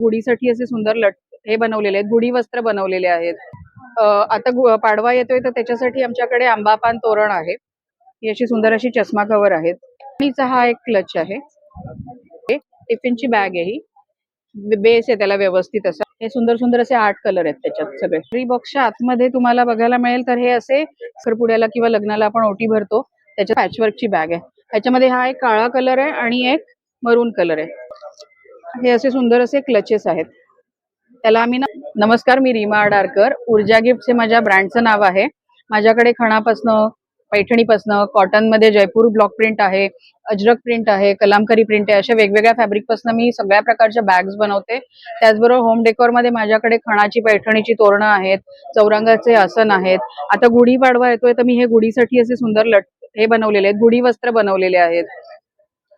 गुढीसाठी असे सुंदर हे बनवलेले आहेत, गुढी वस्त्र बनवलेले आहेत. आता पाडवा येतोय तर त्याच्यासाठी आमच्याकडे आंबा पान तोरण आहे. ही अशी सुंदर अशी चष्मा कव्हर आहेत. चा हा एक क्लच आहे. टिफिनची बॅग आहे ही. बेस आहे त्याला व्यवस्थित असा. हे सुंदर सुंदर असे 8 कलर आहेत त्याच्यात सगळे. फ्री बॉक्सच्या आतमध्ये तुम्हाला बघायला मिळेल तर हे असे साखरपुड्याला किंवा लग्नाला आपण ओटी भरतो त्याच्यात पॅचवर्कची बॅग आहे. ह्याच्यामध्ये हा एक काळा कलर आहे आणि एक मरून कलर आहे. हे असे सुंदर असे क्लचेस आहेत. त्याला आम्ही नमस्कार, मी रीमा आडारकर. ऊर्जा गिफ्ट हे माझ्या ब्रँडचं नाव आहे. माझ्याकडे खणापासनं, पैठणीपासनं, कॉटन मध्ये जयपूर ब्लॉक प्रिंट आहे, अजरक प्रिंट आहे, कलामकरी प्रिंट आहे, अशा वेगवेगळ्या फॅब्रिक पासून मी सगळ्या प्रकारच्या बॅग्स बनवते. त्याचबरोबर होम डेकोर मध्ये माझ्याकडे खणाची, पैठणीची तोरणं आहेत, चौरंगाचे आसन आहेत. आता गुढीपाडवा येतोय तर मी हे गुढीसाठी असे सुंदर हे बनवलेले आहेत, गुढी वस्त्र बनवलेले आहेत.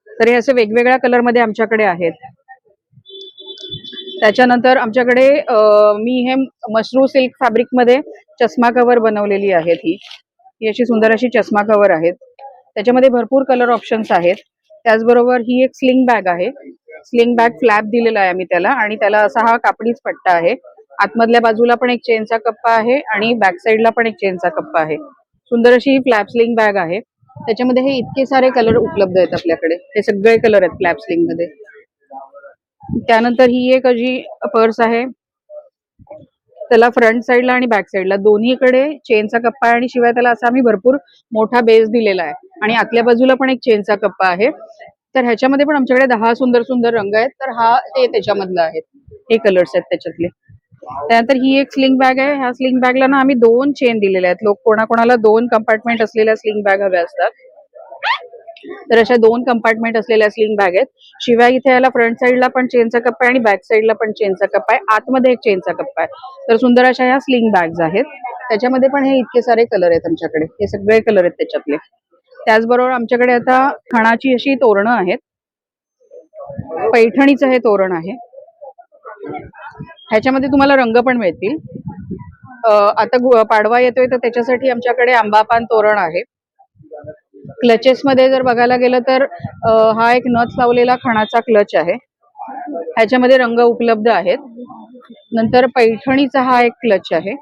तर हे असे वेगवेगळ्या कलर मध्ये आमच्याकडे आहेत. त्याच्यानंतर आमच्याकडे मी हे मशरू सिल्क फॅब्रिक मध्ये चष्मा कव्हर बनवलेली आहेत. ही अशी सुंदर अशी चष्मा कव्हर आहेत. त्याच्यामध्ये भरपूर कलर ऑप्शन्स आहेत. त्याचबरोबर ही एक स्लिंग बॅग आहे. स्लिंग बॅग फ्लॅप दिलेला आहे आम्ही त्याला, आणि त्याला असा हा कापडीच पट्टा आहे. आतमधल्या बाजूला पण एक चेनचा कप्पा आहे आणि बॅक साईडला पण एक चेनचा कप्पा आहे. सुंदर अशी ही फ्लॅप स्लिंग बॅग आहे. त्याच्यामध्ये हे इतके सारे कलर उपलब्ध आहेत आपल्याकडे. हे सगळे कलर आहेत फ्लॅप स्लिंग मध्ये. त्यानंतर ही एक अशी पर्स आहे. त्याला फ्रंट साईडला आणि बॅक साईडला दोन्हीकडे चेनचा कप्पा आहे आणि शिवाय त्याला असा आम्ही भरपूर मोठा बेस दिलेला आहे आणि आतल्या बाजूला पण एक चेनचा कप्पा आहे. तर ह्याच्यामध्ये पण आमच्याकडे 10 सुंदर सुंदर रंग आहेत. तर हे त्याच्यामधलं आहेत, हे कलर्स आहेत त्याच्यातले. त्यानंतर ही एक स्लिंग बॅग आहे. ह्या स्लिंग बॅगला ना आम्ही 2 चेन दिलेल्या आहेत. कोणाकोणाला 2 कंपार्टमेंट असलेल्या स्लिंग बॅग हव्या असतात, तर अशा 2 कंपार्टमेंट असलेल्या स्लिंग बॅग आहेत. शिवाय इथे याला फ्रंट साईडला पण चेनचा कप्पा आहे आणि बॅक साईडला पण चेनचा कप्पा आहे. आतमध्ये एक चेनचा कप्पा आहे. तर सुंदर अशा ह्या स्लिंग बॅग्स आहेत. त्याच्यामध्ये पण हे इतके सारे कलर आहेत आमच्याकडे. हे सगळे कलर आहेत त्याच्यातले. त्याचबरोबर आमच्याकडे आता खणाची अशी तोरणं आहेत. पैठणीचं हे तोरण आहे. ह्याच्यामध्ये तुम्हाला रंग पण मिळतील. आता पाडवा येतोय तर त्याच्यासाठी आमच्याकडे आंबा पान तोरण आहे. क्लचेस मध्ये जर बघायला गेलं तर हा एक नथ लावलेला खणाचा क्लच आहे. ह्याच्यामध्ये रंग उपलब्ध आहेत. नंतर पैठणीचा हा एक क्लच आहे.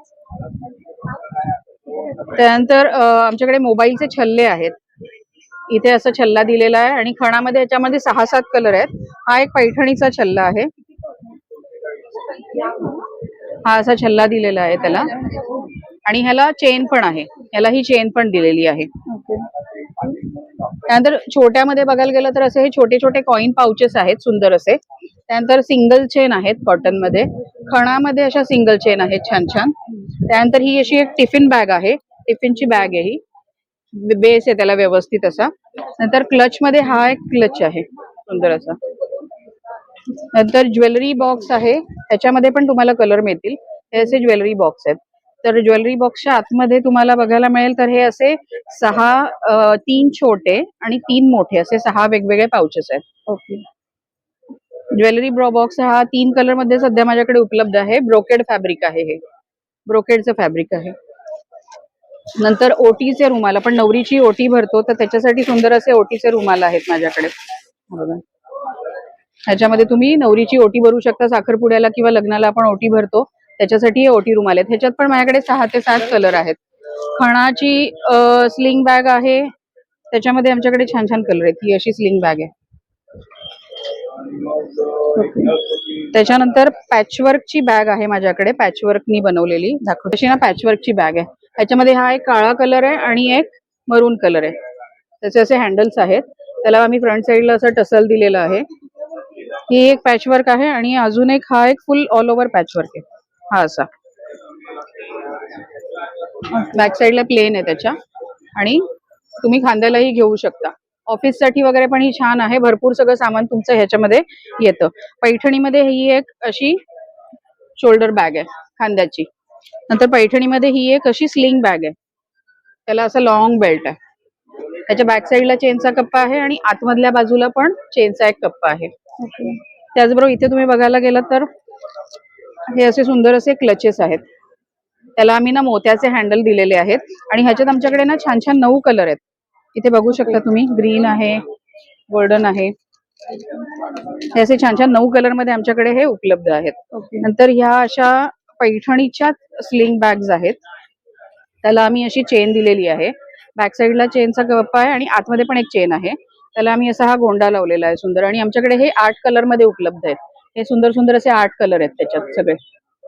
त्यानंतर आमच्याकडे मोबाईलचे छल्ले आहेत. इथे असा छल्ला दिलेला आहे आणि खणामध्ये ह्याच्यामध्ये 6-7 कलर आहेत. हा एक पैठणीचा छल्ला आहे. हा असा छल्ला दिलेला आहे त्याला, आणि ह्याला चेन पण आहे. ह्याला ही चेन पण दिलेली आहे. त्यानंतर छोट्यामध्ये बघायला गेलं तर असे हे छोटे छोटे कॉइन पाउचेस आहेत सुंदर असे. त्यानंतर सिंगल चेन आहेत कॉटन मध्ये. खणामध्ये अशा सिंगल चेन आहेत छान छान. त्यानंतर ही अशी एक टिफिन बॅग आहे. टिफिनची बॅग आहे ही. बेस आहे त्याला व्यवस्थित असा. नंतर क्लच मध्ये हा एक क्लच आहे सुंदर असा. नंतर ज्वेलरी बॉक्स आहे. त्याच्यामध्ये पण तुम्हाला कलर मिळतील. हे असे ज्वेलरी बॉक्स आहेत. तर ज्वेलरी बॉक्सच्या आतमध्ये तुम्हाला बघायला मिळेल तर हे असे 3 छोटे आणि 3 मोठे असे 6 वेगवेगळे पाउचेस आहेत. ओके. ज्वेलरी बॉक्स हा 3 कलर मध्ये सध्या माझ्याकडे उपलब्ध आहे. ब्रोकेड फॅब्रिक आहे. हे ब्रोकेडचं फॅब्रिक आहे. नंतर ओटीचे रुमाल, आपण नवरीची ओटी भरतो तर त्याच्यासाठी सुंदर असे ओटीचे रुमाल आहेत माझ्याकडे. ह्याच्यामध्ये तुम्ही नवरीची ओटी भरू शकता. साखरपुड्याला किंवा लग्नाला आपण ओटी भरतो त्याच्यासाठी हे ओटी रुमाल आहेत. ह्याच्यात पण माझ्याकडे 6 ते 7 कलर आहेत. खणाची स्लिंग बॅग आहे. त्याच्यामध्ये आमच्याकडे छान छान कलर आहेत. ही अशी स्लिंग बॅग आहे. त्याच्यानंतर पॅचवर्कची बॅग आहे माझ्याकडे, पॅचवर्कनी बनवलेली. दाखवते तशी ना पॅचवर्कची बॅग आहे. ह्याच्यामध्ये हा एक काळा कलर आहे आणि एक मरून कलर आहे. त्याचे असे हँडल्स आहेत. त्याला आम्ही फ्रंट साईडला असं टसल दिलेलं आहे. ही एक पॅचवर्क आहे आणि अजून एक हा एक फुल ऑल ओव्हर पॅचवर्क आहे. हा असा बॅक साईडला प्लेन आहे त्याच्या, आणि तुम्ही खांद्यालाही घेऊ शकता. ऑफिस साठी वगैरे पण ही छान आहे. भरपूर सगळं सामान तुमचं ह्याच्यामध्ये येतं. पैठणीमध्ये ही एक अशी शोल्डर बॅग आहे खांद्याची. नंतर पैठणीमध्ये ही एक अशी स्लिंग बॅग आहे. त्याला असं लॉंग बेल्ट आहे. त्याच्या बॅक साईडला चेनचा कप्पा आहे आणि आतमधल्या बाजूला पण चेनचा एक कप्पा आहे. त्याचबरोबर इथे तुम्ही बघायला गेलात तर हे असे सुंदर असे क्लचेस आहेत. त्याला आम्ही ना मोत्याचे हँडल दिलेले आहेत आणि ह्याच्यात आमच्याकडे ना छान छान 9 कलर आहेत. इथे बघू शकता तुम्ही. ग्रीन आहे, गोल्डन आहे, हे असे छान छान 9 कलर मध्ये आमच्याकडे हे उपलब्ध आहेत. ओके. नंतर ह्या अशा पैठणीच्या स्लिंग बॅग्स आहेत. त्याला आम्ही अशी चेन दिलेली आहे. बॅक साईडला चेनचा कप आहे आणि आतमध्ये पण एक चेन आहे. त्याला आम्ही असा हा गोंडा लावलेला आहे सुंदर, आणि आमच्याकडे हे 8 कलर मध्ये उपलब्ध आहेत. हे सुंदर सुंदर असे 8 कलर आहेत त्याच्यात सगळे.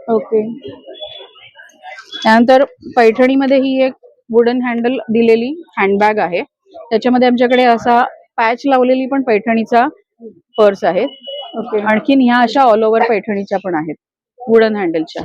ओके. त्यानंतर पैठणीमध्ये ही एक वुडन हँडल दिलेली हँडबॅग आहे. त्याच्यामध्ये आमच्याकडे असा पॅच लावलेली पण पैठणीचा पर्स आहे. ओके. आणखीन ह्या अशा ऑल ओव्हर पैठणीच्या पण आहेत वुडन हँडलच्या.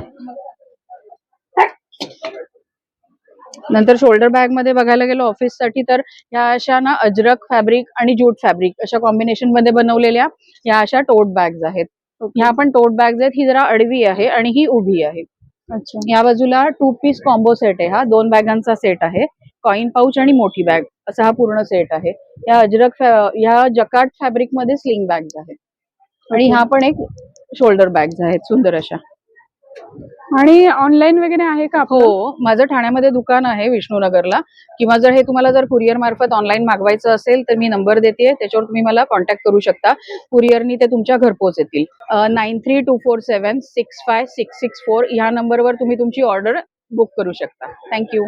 नंतर शोल्डर बॅग मध्ये बघायला गेलो ऑफिससाठी, तर ह्या अशा ना अजरक फॅब्रिक आणि ज्यूट फॅब्रिक अशा कॉम्बिनेशन मध्ये बनवलेल्या ह्या अशा टोट बॅग्स आहेत. ह्या पण टोट बॅग्स आहेत. ही जरा आडवी आहे आणि ही उभी आहे. अच्छा. या बाजूला 2 पीस कॉम्बो सेट आहे. हा 2 बॅगांचा सेट आहे. कॉइन पाऊच आणि मोठी बॅग असा हा पूर्ण सेट आहे. या ह्या जकार्ड फॅब्रिक मध्ये स्लिंग बॅग्स आहेत आणि ओके. ह्या पण एक शोल्डर बॅग्स आहेत सुंदर अशा. आणि ऑनलाईन वगैरे आहे का आपलं? हो, माझं ठाण्यामध्ये दुकान आहे विष्णुनगरला. किंवा जर हे तुम्हाला जर कुरिअर मार्फत ऑनलाईन मागवायचं असेल तर मी नंबर देते, त्याच्यावर तुम्ही मला कॉन्टॅक्ट करू शकता. कुरिअरनी ते तुमच्या घरपोच येतील. 9324765664 ह्या नंबरवर तुम्ही तुमची ऑर्डर बुक करू शकता. थँक्यू.